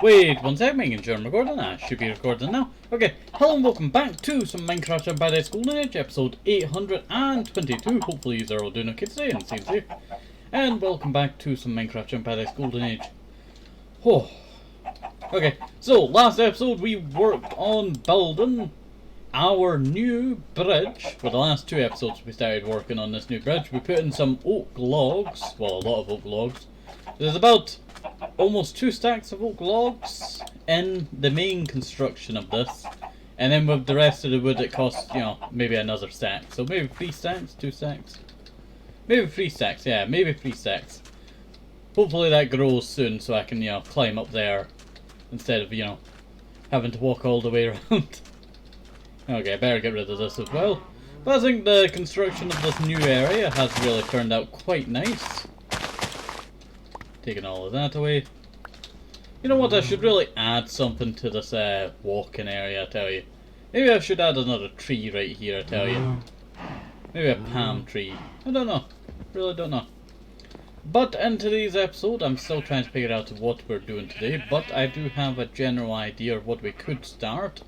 Wait one sec, making sure I'm recording. I should be recording now. Okay, hello and welcome back to some Minecraft and Badass Golden Age, episode 822. Hopefully you are all doing okay today and safe. And welcome back to some Minecraft and Badass Golden Age. Oh. Okay, so last episode we worked on building our new bridge. For the last two episodes we started working on this new bridge. We put in some oak logs, well a lot of oak logs. There's about almost 2 stacks of oak logs in the main construction of this. And then with the rest of the wood it costs, you know, maybe another stack. So maybe 3 stacks, 2 stacks. Maybe 3 stacks, yeah, maybe 3 stacks. Hopefully that grows soon so I can, you know, climb up there instead of, you know, having to walk all the way around. Okay, I better get rid of this as well. But I think the construction of this new area has really turned out quite nice. Taking all of that away. You know what, I should really add something to this walking area, I tell you. Maybe I should add another tree right here, I tell you. Maybe a palm tree. I don't know. Really don't know. But in today's episode, I'm still trying to figure out what we're doing today, but I do have a general idea of what we could start.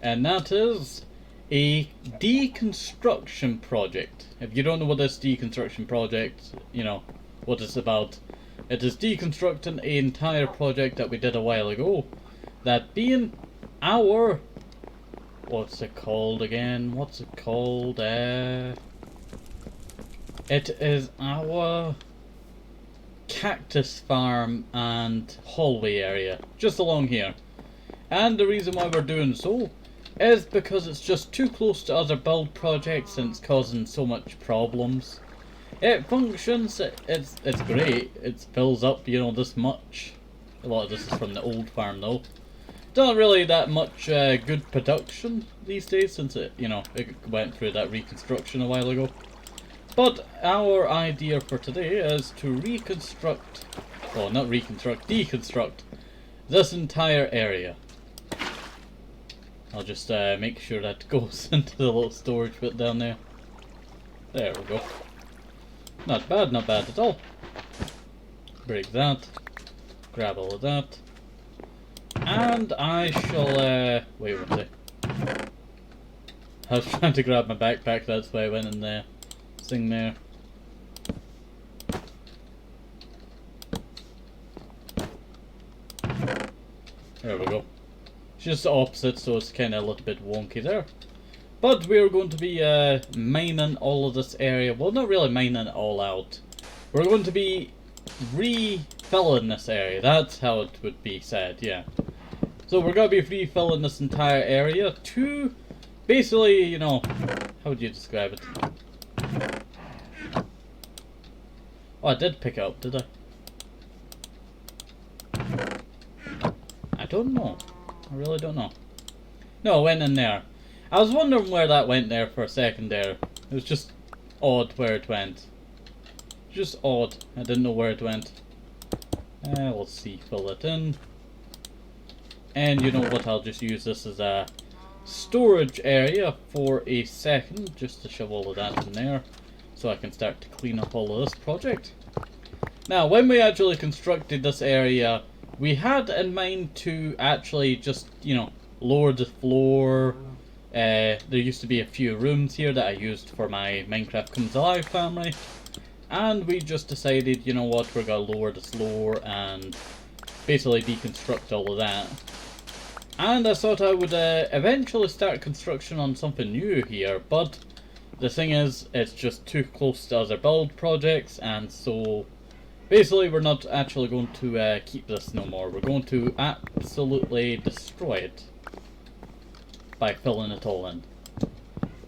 And that is a deconstruction project. If you don't know what this deconstruction project, you know, what it's about, it is deconstructing an entire project that we did a while ago. That being our... what's it called again? What's it called? It is our cactus farm and hallway area. Just along here. And the reason why we're doing so is because it's just too close to other build projects and it's causing so much problems. It functions, it's great, it fills up, you know, this much. A lot of this is from the old farm though. Not really that much good production these days since it, you know, it went through that reconstruction a while ago. But our idea for today is to reconstruct, well not reconstruct, deconstruct this entire area. I'll just make sure that goes into the little storage bit down there. There we go. Not bad at all. Break that. Grab all of that. And I shall, wait one sec. I was trying to grab my backpack, that's why I went in there. Thing there. There we go. It's just the opposite, so it's kind of a little bit wonky there. But we're going to be mining all of this area. Well, not really mining it all out. We're going to be refilling this area. That's how it would be said, yeah. So we're going to be refilling this entire area to basically, you know, how would you describe it? Oh, I did pick it up, did I? I don't know. I really don't know. No, it went in there. I was wondering where that went there for a second there. It was just odd where it went. Just odd. I didn't know where it went. Let's see. Fill it in. And you know what? I'll just use this as a storage area for a second. Just to shove all of that in there. So I can start to clean up all of this project. Now, when we actually constructed this area, we had in mind to actually just, you know, lower the floor. There used to be a few rooms here that I used for my Minecraft Comes Alive family. And we just decided, you know what, we're going to lower the floor and basically deconstruct all of that. And I thought I would eventually start construction on something new here, but the thing is, it's just too close to other build projects, and so basically we're not actually going to keep this no more. We're going to absolutely destroy it by filling it all in.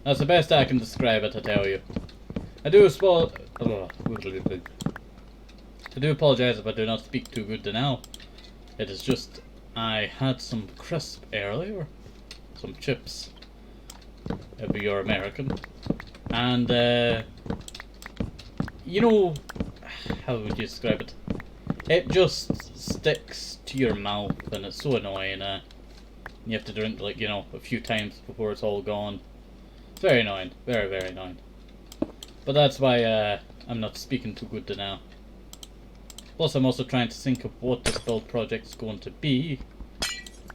That's the best I can describe it, I tell you. I do apologize if I do not speak too good now. It is just, I had some crisp earlier, some chips, if you're American, and you know, how would you describe it? It just sticks to your mouth and it's so annoying. You have to drink, like, you know, a few times before it's all gone. It's very annoying, very annoying. But that's why I'm not speaking too good now. Plus I'm also trying to think of what this build project is going to be,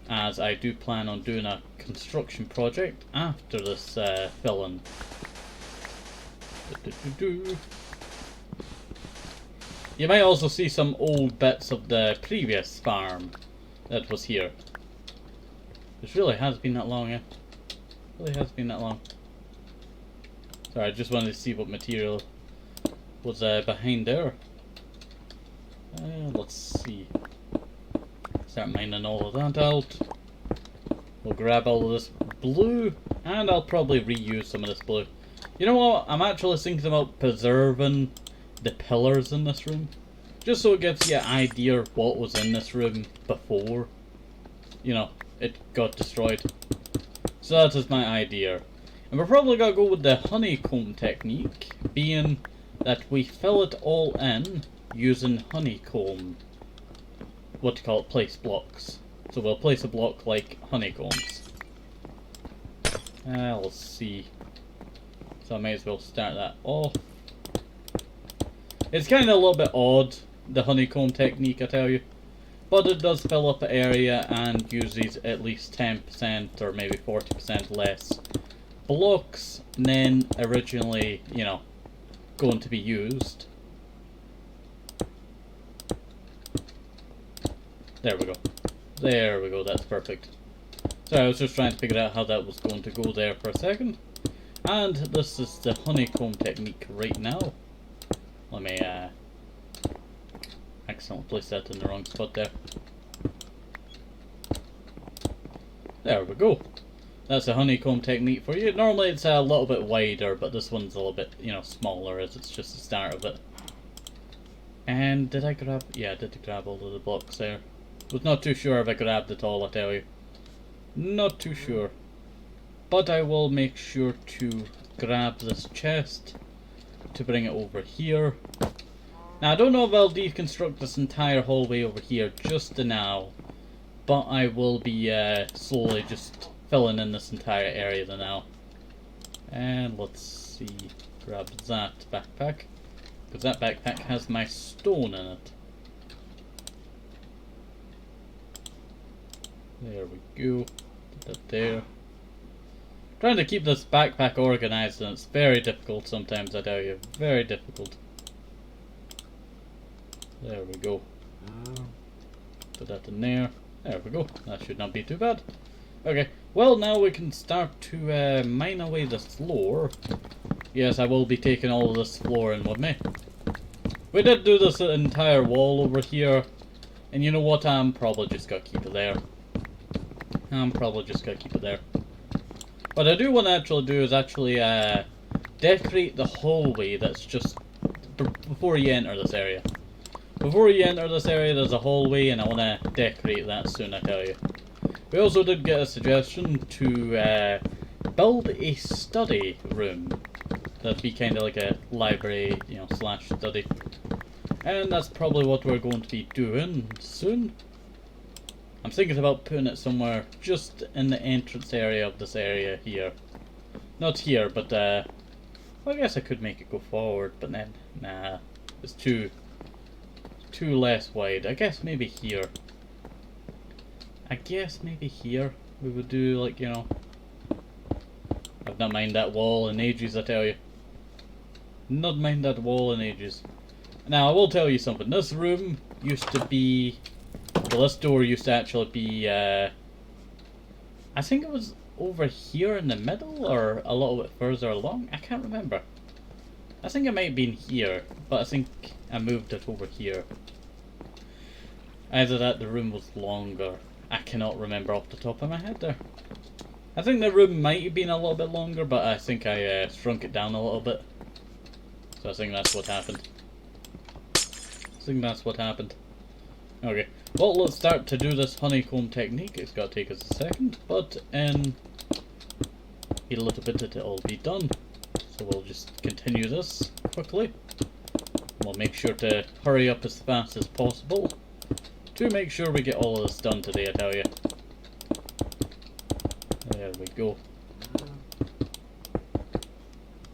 as I do plan on doing a construction project after this fill-in. You might also see some old bits of the previous farm that was here. This really has been that long, yeah. Really has been that long. Sorry, I just wanted to see what material was behind there. Let's see. Start mining all of that out. We'll grab all of this blue, and I'll probably reuse some of this blue. You know what? I'm actually thinking about preserving the pillars in this room, just so it gives you an idea of what was in this room before, you know, it got destroyed. So that is my idea. And we're probably going to go with the honeycomb technique, being that we fill it all in using honeycomb, what do you call it, place blocks. So we'll place a block like honeycombs. Let's see. So I may as well start that off. It's kind of a little bit odd, the honeycomb technique, I tell you. But it does fill up the area and uses at least 10% or maybe 40% less blocks than originally, you know, going to be used. There we go. There we go, that's perfect. So I was just trying to figure out how that was going to go there for a second. And this is the honeycomb technique right now. Let me accidentally place that in the wrong spot there. There we go. That's a honeycomb technique for you. Normally it's a little bit wider, but this one's a little bit, you know, smaller as it's just the start of it. And did I grab... yeah, I did grab all of the blocks there. Was not too sure if I grabbed it all, I tell you. Not too sure. But I will make sure to grab this chest to bring it over here. Now I don't know if I'll deconstruct this entire hallway over here just now, but I will be slowly just filling in this entire area now. And let's see, grab that backpack, because that backpack has my stone in it. There we go. Put that there. Trying to keep this backpack organized, and it's very difficult sometimes, I tell you. Very difficult. There we go. Put that in there. There we go. That should not be too bad. Okay. Well, now we can start to mine away the floor. Yes, I will be taking all of this floor in with me. We did do this entire wall over here. And you know what? I'm probably just going to keep it there. What I do want to actually do is actually decorate the hallway that's just before you enter this area. Before you enter this area there's a hallway, and I want to decorate that soon, I tell you. We also did get a suggestion to build a study room. That'd be kind of like a library, you know, slash study. And that's probably what we're going to be doing soon. I'm thinking about putting it somewhere just in the entrance area of this area here. Not here, but well, I guess I could make it go forward, but then, nah, it's too less wide. I guess maybe here. We would do, like, you know, I've not mined that wall in ages, I tell you. Not mined that wall in ages. Now, I will tell you something. This room used to be... well, this door used to actually be, I think it was over here in the middle, or a little bit further along. I can't remember. I think it might have been here, but I think I moved it over here. Either that, the room was longer. I cannot remember off the top of my head there. I think the room might have been a little bit longer, but I think I shrunk it down a little bit. So I think that's what happened. Okay, well, let's start to do this honeycomb technique. It's going to take us a second, but in a little bit it'll all be done. So we'll just continue this quickly. We'll make sure to hurry up as fast as possible to make sure we get all of this done today, I tell you. There we go.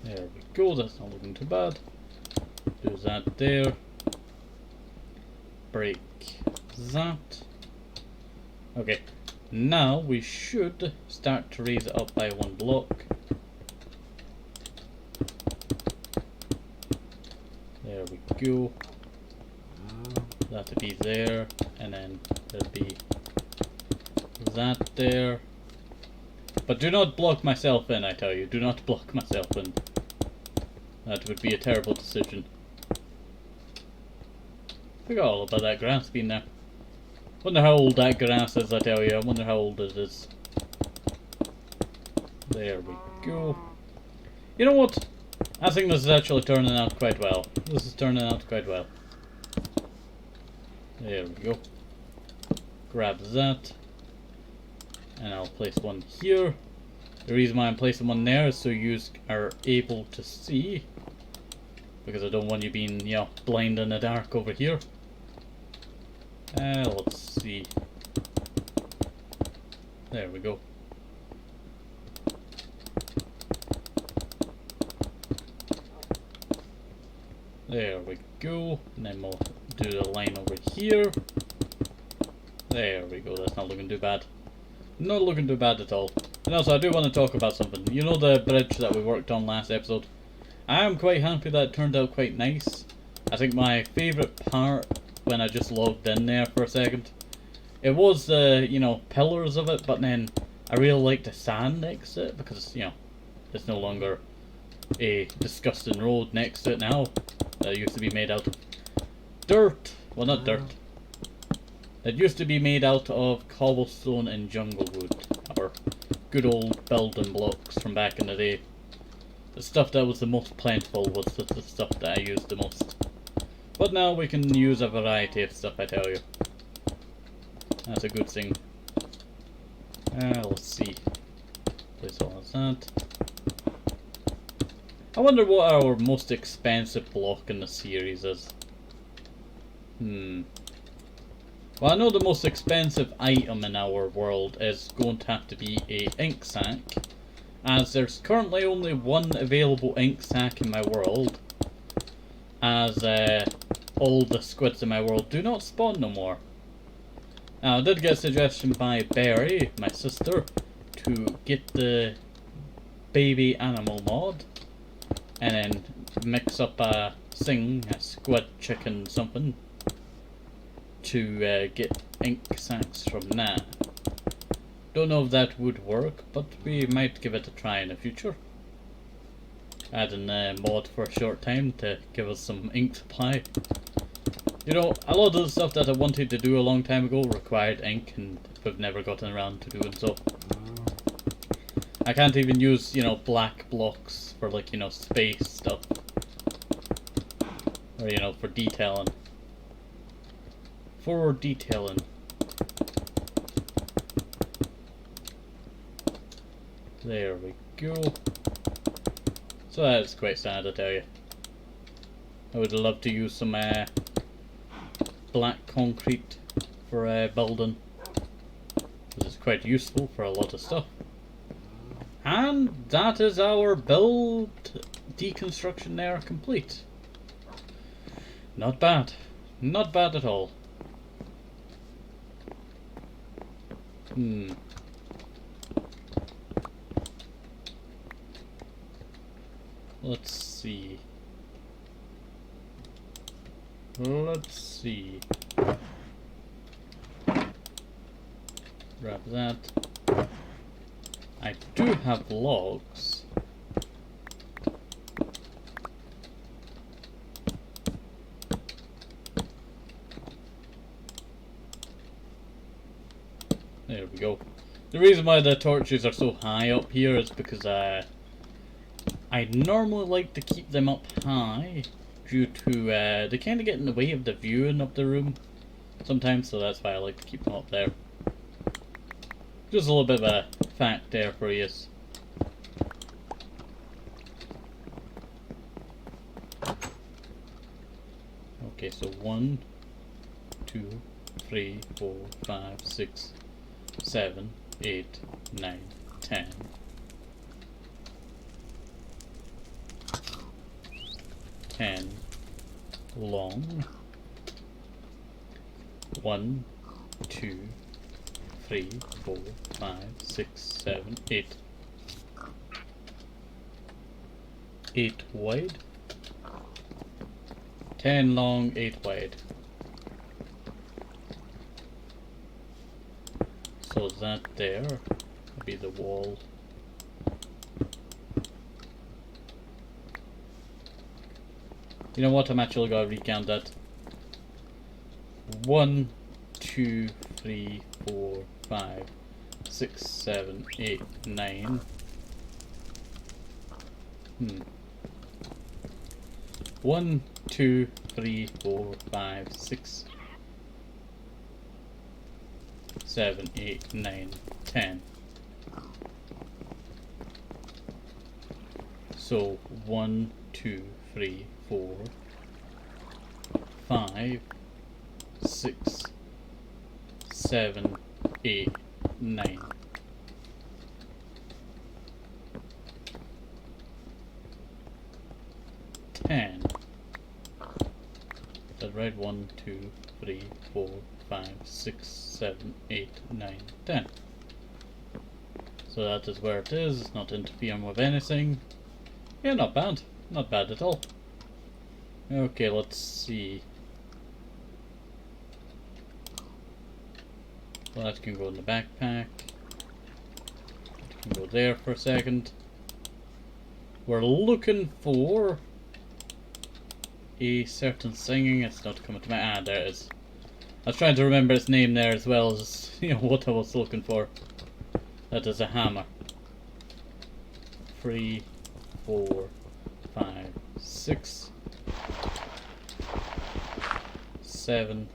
There we go, that's not looking too bad. Do that there. break that. Okay, now we should start to raise it up by 1 block. There we go. That'll be there, and then there'll be that there. But do not block myself in, I tell you. Do not block myself in. That would be a terrible decision. Forgot all about that grass being there. Wonder how old that grass is, I tell you. I wonder how old it is. There we go. You know what? I think this is actually turning out quite well. This is turning out quite well. There we go. Grab that. And I'll place one here. The reason why I'm placing one there is so you are able to see. Because I don't want you being, you know, blind in the dark over here. Let's see. There we go. There we go. And then we'll do the line over here. There we go. That's not looking too bad. Not looking too bad at all. And also, I do want to talk about something. You know the bridge that we worked on last episode? I am quite happy that it turned out quite nice. I think my favourite part, when I just logged in there for a second, it was the, you know, pillars of it, but then I really like the sand next to it, because, you know, it's no longer a disgusting road next to it now. That used to be made out of dirt. Well, not dirt. It used to be made out of cobblestone and jungle wood, or good old building blocks from back in the day. The stuff that was the most plentiful was the stuff that I used the most. But now we can use a variety of stuff, I tell you. That's a good thing. Let's see. Place all of that. I wonder what our most expensive block in the series is. Well, I know the most expensive item in our world is going to have to be a ink sac, as there's currently only one available ink sac in my world, as all the squids in my world do not spawn no more. Now, I did get a suggestion by Berry, my sister, to get the baby animal mod, and then mix up a squid chicken something, to get ink sacs from that. Don't know if that would work, but we might give it a try in the future. Adding a mod for a short time to give us some ink supply. You know, a lot of the stuff that I wanted to do a long time ago required ink, and we've never gotten around to doing so. I can't even use, you know, black blocks for, like, you know, space stuff. Or, you know, for detailing. For detailing. There we go. So that's quite sad, I tell you. I would love to use some black concrete for building, because it's quite useful for a lot of stuff. And that is our build deconstruction there complete. Not bad. Not bad at all. Let's see. Let's see. Grab that. I do have logs. There we go. The reason why the torches are so high up here is because I normally like to keep them up high due to they kind of get in the way of the viewing of the room sometimes, so that's why I like to keep them up there. Just a little bit of a fact there for you. Okay, so 1, 2, 3, 4, 5, 6, 7, 8, 9, 10. 10 long, 1, 2, 3, 4, 5, 6, 7, 8. 8 wide. 10 long, 8 wide. So that there will be the wall. You know what? I'm actually gonna recount that. 1, 2, 3, 4, 5, 6, 7, 8, 9. 1, 2, 3, 4, 5, 6, 7, 8, 9, 10. So 1, 2, 3, 4, 5, 6, 7, 8, 9. Is that right? 1, 2, 3, 4, 5, 6, 7, 8, 9, 10. So that is where it is. It's not interfering with anything. Yeah, not bad. Not bad at all. Okay, let's see. Well, that can go in the backpack. That can go there for a second. We're looking for a certain singing. It's not coming to my... there it is. I was trying to remember its name there as well as, you know, what I was looking for. That is a hammer. 3, 4, 5, 6, 7,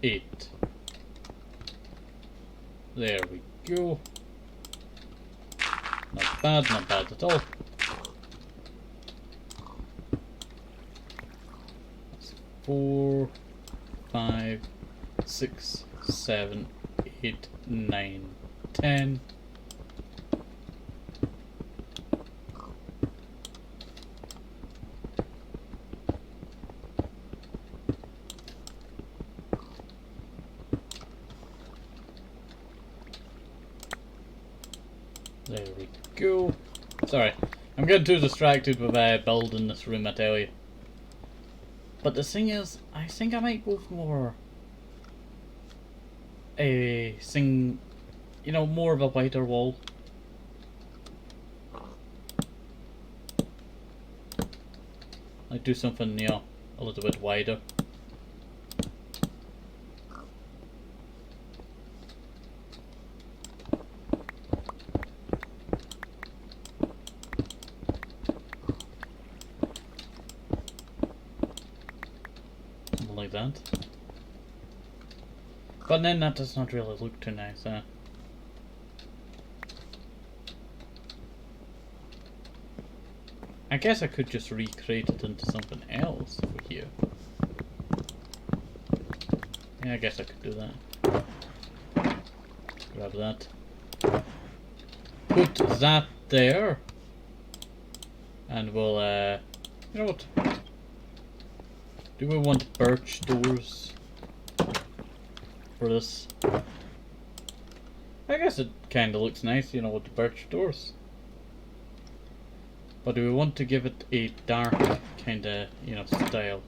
8. There we go. Not bad at all. That's 4, 5, 6, 7, 8, 9, 10. There we go. Sorry, I'm getting too distracted with building this room, I tell you. But the thing is, I think I might go for you know, more of a wider wall. Like do something, you know, a little bit wider. Like that. But then that does not really look too nice, huh? I guess I could just recreate it into something else over here. Yeah, I guess I could do that. Grab that. Put that there. And we'll, you know what? Do we want birch doors for this? I guess it kind of looks nice, you know, with the birch doors. But do we want to give it a dark kind of, you know, style?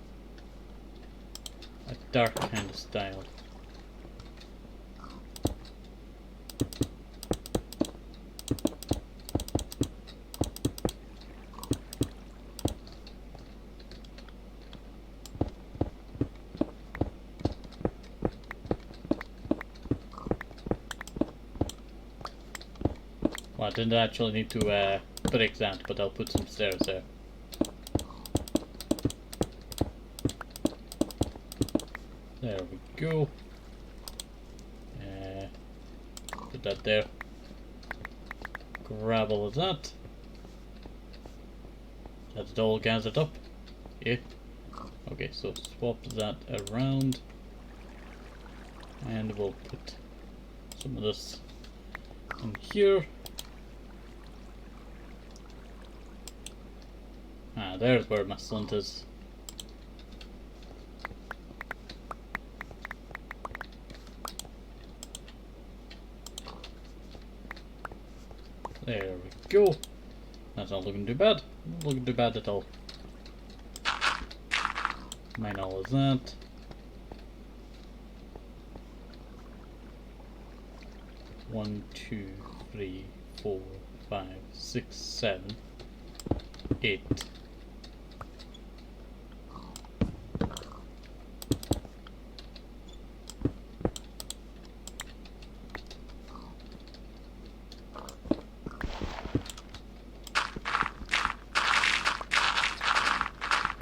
A dark kind of style. Well, I didn't actually need to break that, but I'll put some stairs there. There we go. Put that there. Grab all of that. That's it all gathered up. Yeah. Okay, so swap that around. And we'll put some of this in here. Ah, there's where my slunt is. There we go. That's not looking too bad. Not looking too bad at all. Mine all is that. One, two, 3, 4, 5, 6, 7, 8.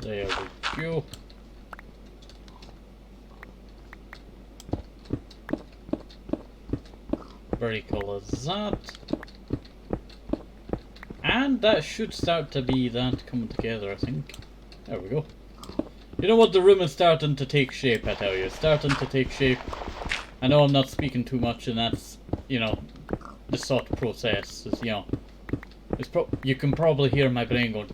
There we go. Very cool as that. And that should start to be that coming together, I think. There we go. You know what? The room is starting to take shape, I tell you. It's starting to take shape. I know I'm not speaking too much, and that's, you know, the thought process is, you know, you can probably hear my brain going.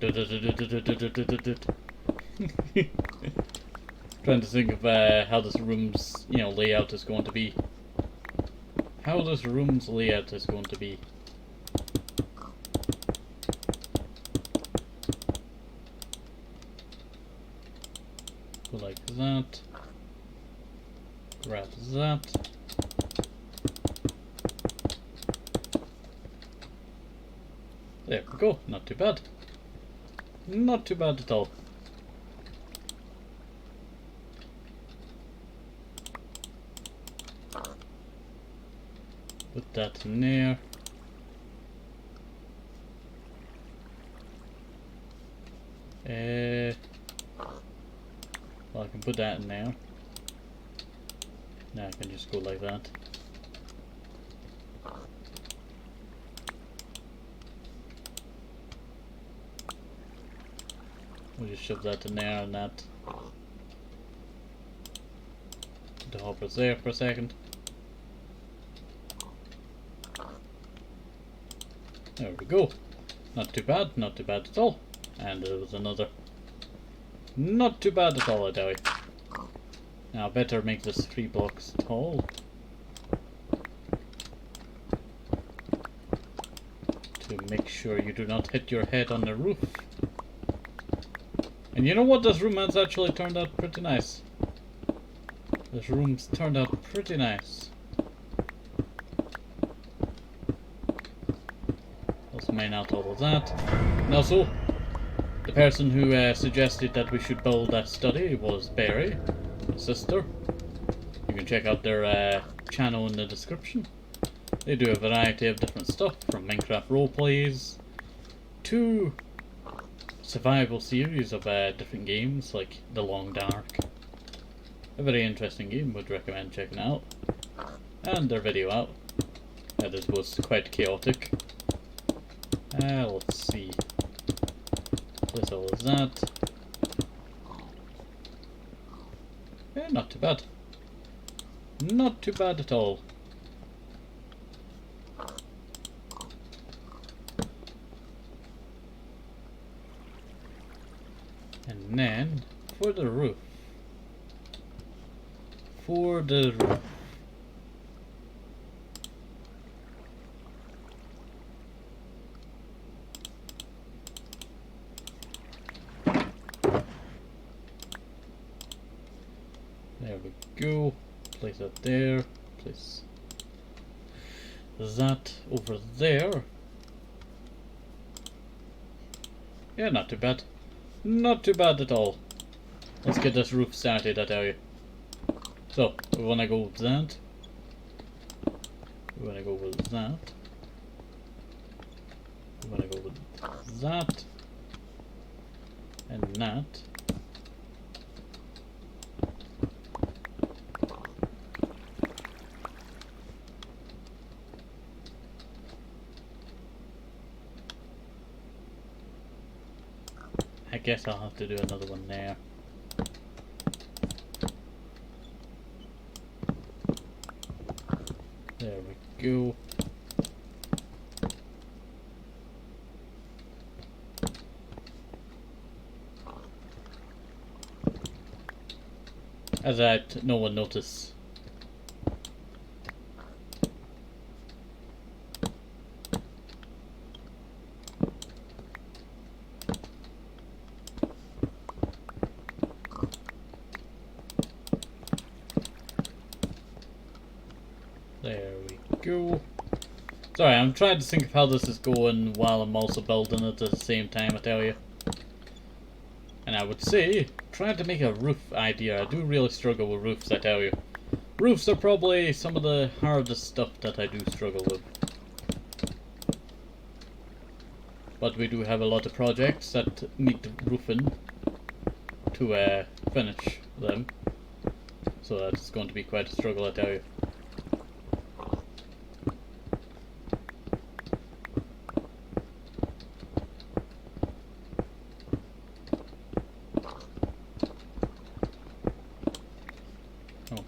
Trying to think of how this room's, you know, layout is going to be. How this room's layout is going to be. Go like that. Grab that. There we go. Not too bad. Not too bad at all. Put that in there. Well, I can put that in there. Now I can just go like that. We'll just shove that in there and that. The hopper's there for a second. There we go. Not too bad, not too bad at all. And there was another. Not too bad at all, I tell you. Now I better make this 3 blocks tall. To make sure you do not hit your head on the roof. And you know what? This room has actually turned out pretty nice. This room's turned out pretty nice. Let's mine out all of that. And also, the person who suggested that we should build a study was Barry, my sister. You can check out their channel in the description. They do a variety of different stuff, from Minecraft roleplays to survival series of different games like The Long Dark. A very interesting game, would recommend checking out. And their video out. This was quite chaotic. Let's see. This all is that. Yeah, not too bad. Not too bad at all. And then, for the roof. For the roof. There we go. Place that there. Place that over there. Yeah, not too bad. Not too bad at all. Let's get this roof started, I tell you. So, we want to go with that. We want to go with that. We want to go with that. And that. I guess I'll have to do another one there. There we go. As no one noticed. There we go. Sorry, I'm trying to think of how this is going while I'm also building it at the same time, I tell you. And I would say, trying to make a roof idea. I do really struggle with roofs, I tell you. Roofs are probably some of the hardest stuff that I do struggle with. But we do have a lot of projects that need the roofing to finish them. So that's going to be quite a struggle, I tell you.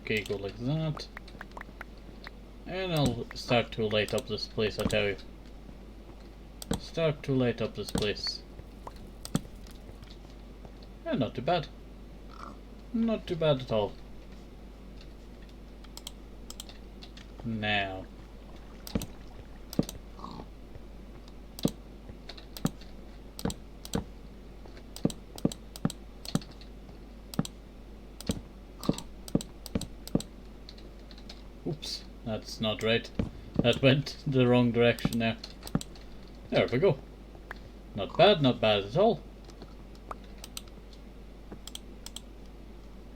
Okay, go like that. And I'll start to light up this place, I tell you. Start to light up this place. Yeah, not too bad. Not too bad at all. Now. Oops, that's not right. That went the wrong direction there. There we go. Not bad at all.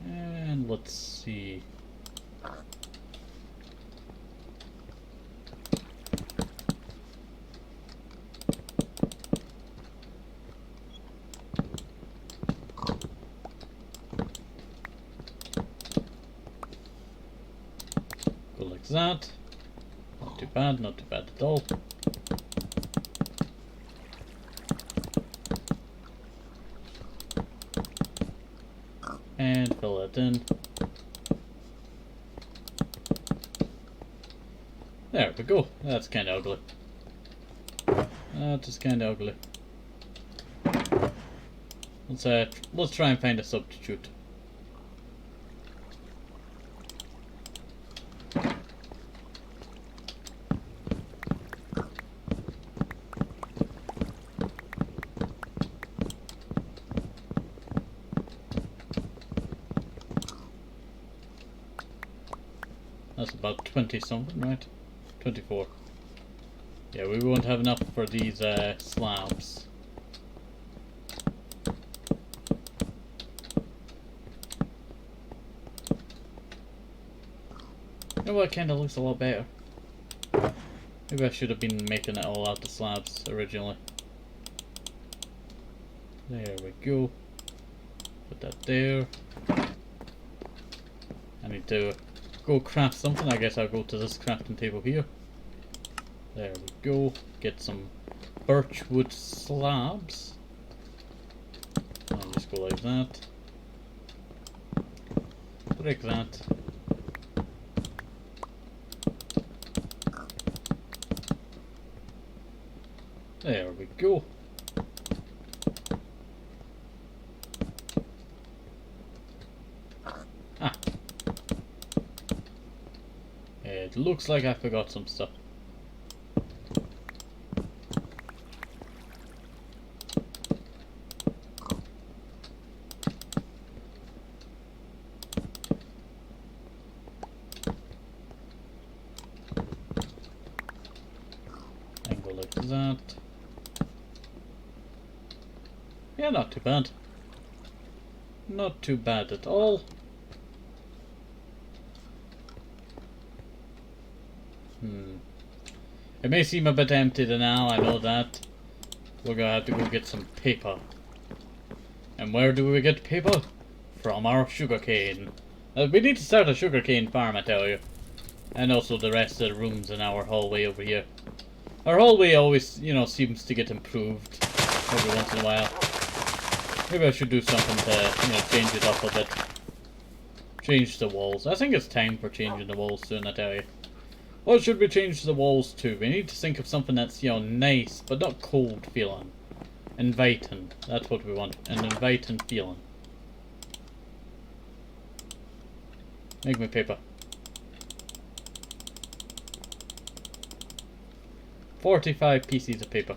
And let's see. Go like that. Not too bad at all. And fill that in. There we go. That's kind of ugly. That is kind of ugly. Let's try and find a substitute. That's about 20 something, right? 24. Yeah, we won't have enough for these slabs. You know what, kinda looks a lot better. Maybe I should have been making it all out of slabs originally. There we go. Put that there. I need to go craft something. I guess I'll go to this crafting table here. There we go. Get some birch wood slabs. I'll just go like that. Break that. There we go. Ah. It looks like I forgot some stuff. And go like that. Yeah, not too bad. Not too bad at all. It may seem a bit empty now, I know that. We're gonna have to go get some paper. And where do we get paper? From our sugarcane. We need to start a sugarcane farm, I tell you. And also the rest of the rooms in our hallway over here. Our hallway always, you know, seems to get improved every once in a while. Maybe I should do something to, you know, change it up a bit. Change the walls. I think it's time for changing the walls soon, I tell you. What should we change the walls to? We need to think of something that's, you know, nice, but not cold feeling. Inviting. That's what we want. An inviting feeling. Make me paper. 45 pieces of paper.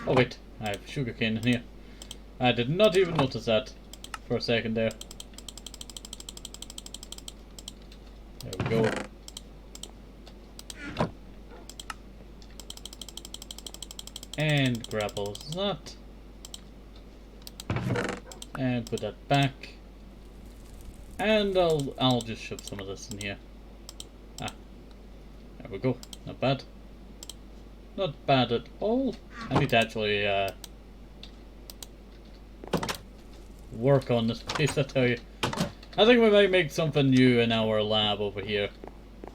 Oh wait, I have sugarcane in here. I did not even notice that for a second there. There we go. And grab all of that. And put that back. And I'll just shove some of this in here. Ah. There we go. Not bad. Not bad at all. I need to actually work on this place, I tell you. I think we might make something new in our lab over here.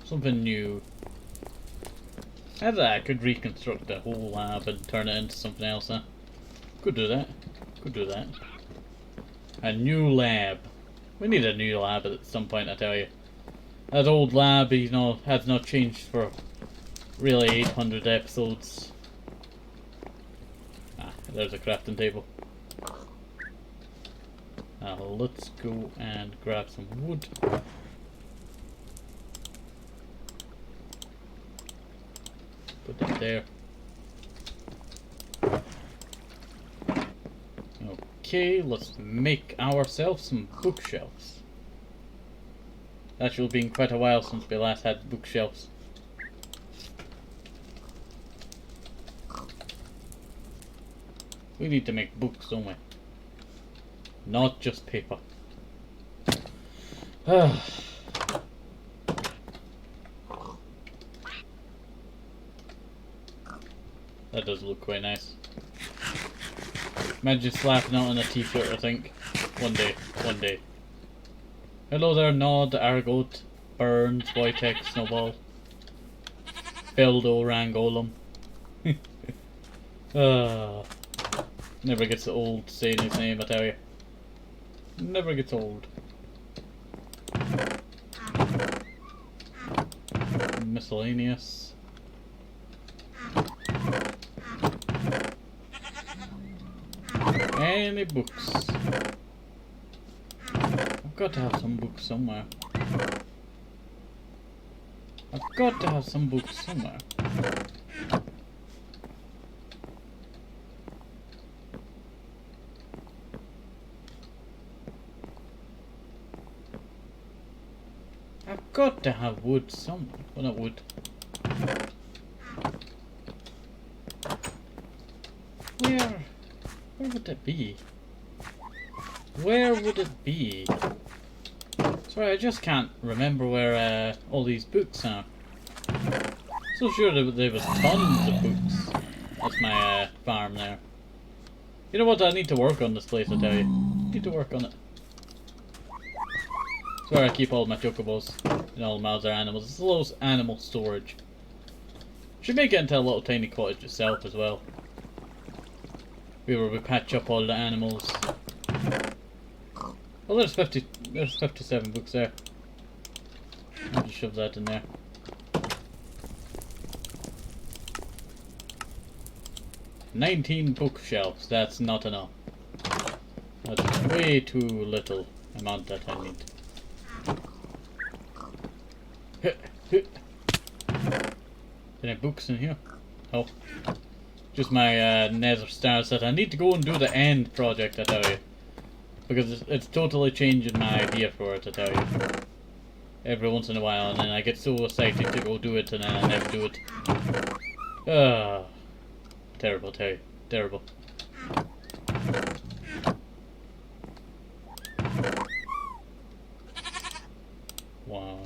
Something new. I could reconstruct the whole lab and turn it into something else, huh? Could do that. Could do that. A new lab. We need a new lab at some point, I tell you. That old lab, you know, has not changed for really 800 episodes. Ah, there's a crafting table. Now let's go and grab some wood. Put that there. Okay, let's make ourselves some bookshelves. Actually, been quite a while since we last had bookshelves. We need to make books, don't we? Not just paper. That does look quite nice. Imagine slapping out on a t-shirt, I think. One day. One day. Hello there, Nod, Argot, Burns, Wojtek, Snowball. Beldo, Rangolum. Never gets old saying his name, I tell you. Never gets old. Miscellaneous. Any books? I've got to have some books somewhere. I've got to have some books somewhere. I've got to have wood somewhere. Well, not wood. Where would it be? Where would it be? Sorry, I just can't remember where all these books are. So sure there was tons of books. That's my farm there. You know what? I need to work on this place, I tell you. I need to work on it. That's where I keep all my chocobos and all my other animals. It's a little animal storage. Should make it into a little tiny cottage itself as well. Where we patch up all the animals. Well, there's 57 books there. I'll just shove that in there. "19 bookshelves, that's not enough. That's way too little amount that I need. Any books in here? Oh. Just my nether star set. I need to go and do the end project, I tell you. Because it's totally changing my idea for it, I tell you. Every once in a while, and then I get so excited to go do it, and then I never do it. Terrible, tell you. Terrible. Wow.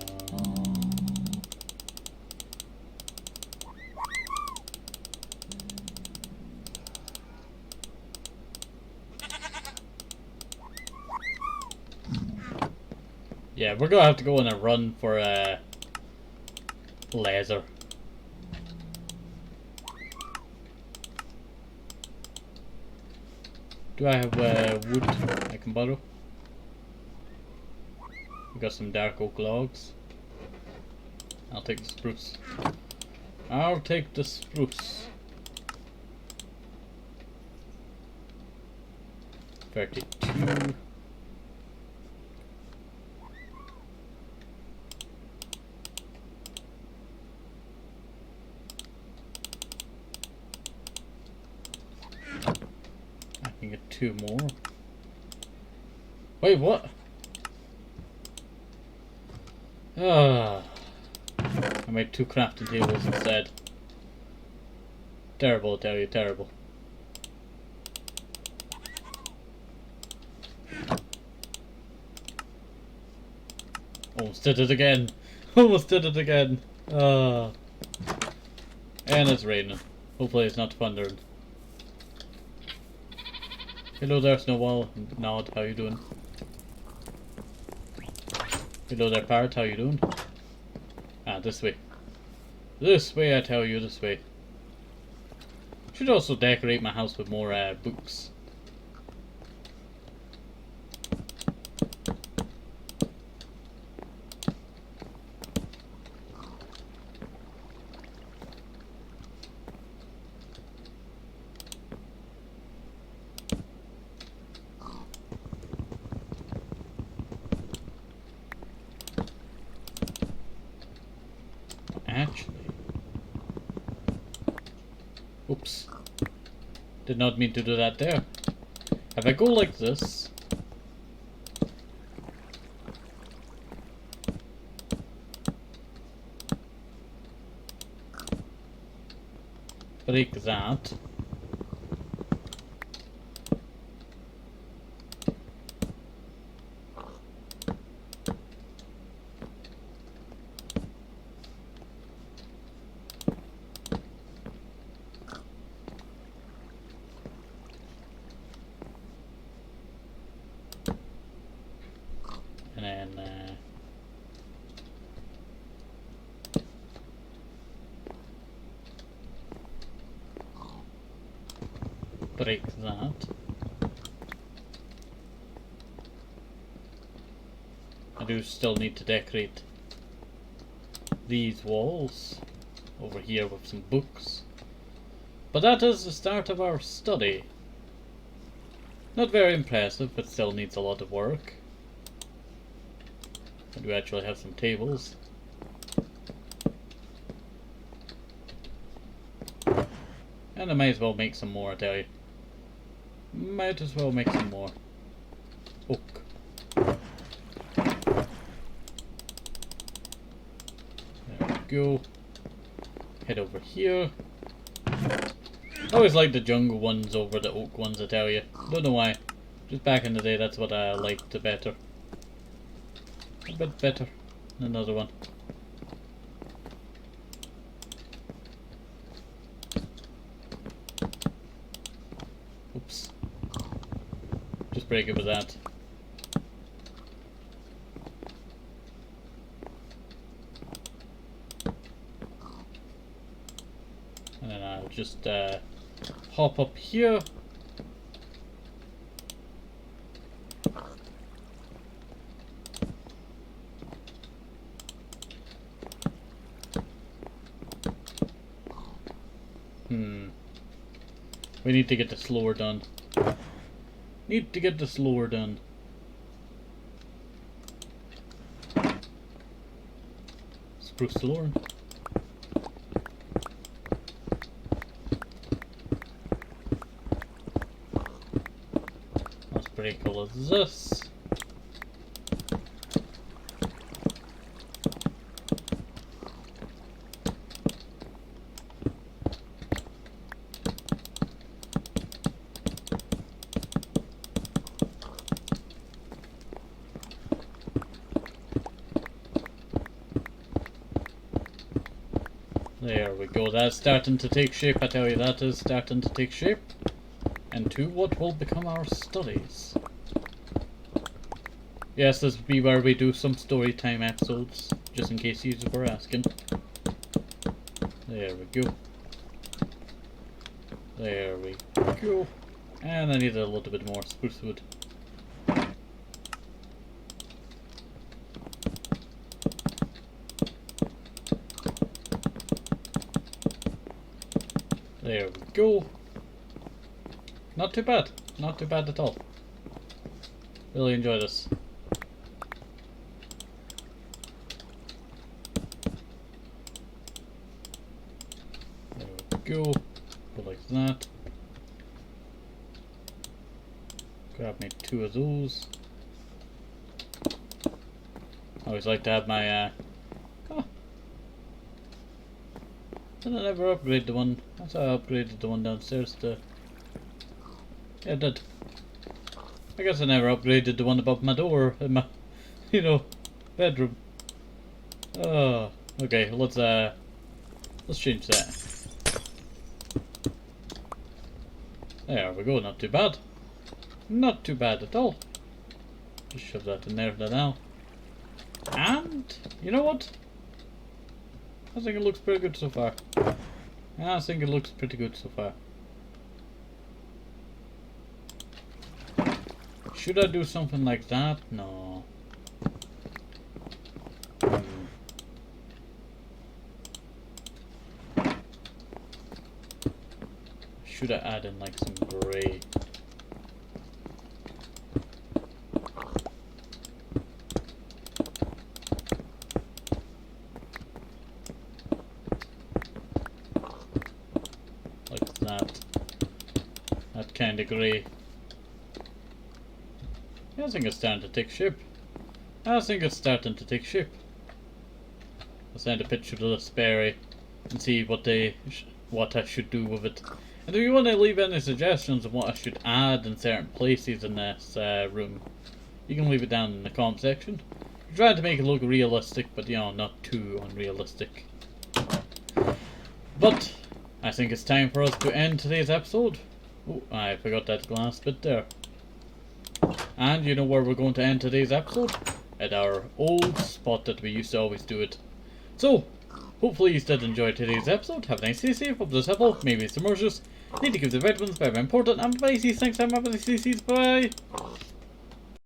Yeah, we're gonna have to go on a run for laser. Do I have wood I can borrow? We got some dark oak logs. I'll take the spruce. I'll take the spruce. 32. I can get 2 more. Wait, what? Ah, I made 2 crafting tables instead. Terrible, I tell you, terrible. Almost did it again. Almost did it again. Ah. And it's raining. Hopefully it's not thundering. Hello there, Snowball. Nod, how you doing? Hello there, Parrot, how you doing? Ah, this way. This way, I tell you, this way. Should also decorate my house with more books. Actually, oops, did not mean to do that there. If I go like this, break that, and then break that. I do still need to decorate these walls over here with some books. But that is the start of our study. Not very impressive, but still needs a lot of work. I do actually have some tables. And I might as well make some more, I tell you. Might as well make some more. Oak. There we go. Head over here. I always like the jungle ones over the oak ones, I tell you. Don't know why. Just back in the day, that's what I liked better. A bit better than another one. Oops. Just break it with that. And then I'll just hop up here. We need to get the slower done. Need to get the slower done. Spruce slower. Let's break all of this. There we go, that's starting to take shape, I tell you, that is starting to take shape. And to what will become our studies. Yes, this will be where we do some story time episodes, just in case you were asking. There we go. There we go. And I need a little bit more spruce wood. There we go. Not too bad. Not too bad at all. Really enjoy this. There we go. Go like that. Grab me 2 of those. always like to have my oh. Did I never upgrade the one? That's how I upgraded the one downstairs to... Yeah, I did. I guess I never upgraded the one above my door in my, you know, bedroom. Oh, okay, let's change that. There we go, not too bad. Not too bad at all. Just shove that in there for now. And, you know what? I think it looks pretty good so far. I think it looks pretty good so far. Should I do something like that? No. Should I add in like some grey? Like that. That kind of grey. Yeah, I think it's starting to take shape. Let's send a picture to the Sperry and see what I should do with it. And if you want to leave any suggestions of what I should add in certain places in this room, you can leave it down in the comment section. I'm trying to make it look realistic, but you know, not too unrealistic. But I think it's time for us to end today's episode. Oh, I forgot that glass bit there. And you know where we're going to end today's episode? At our old spot that we used to always do it. So, hopefully you did enjoy today's episode. Have a nice day, safe, hope this helpful, maybe it's immersive. Need to give the red ones very important, and bye, see you next time, have a nice day, bye!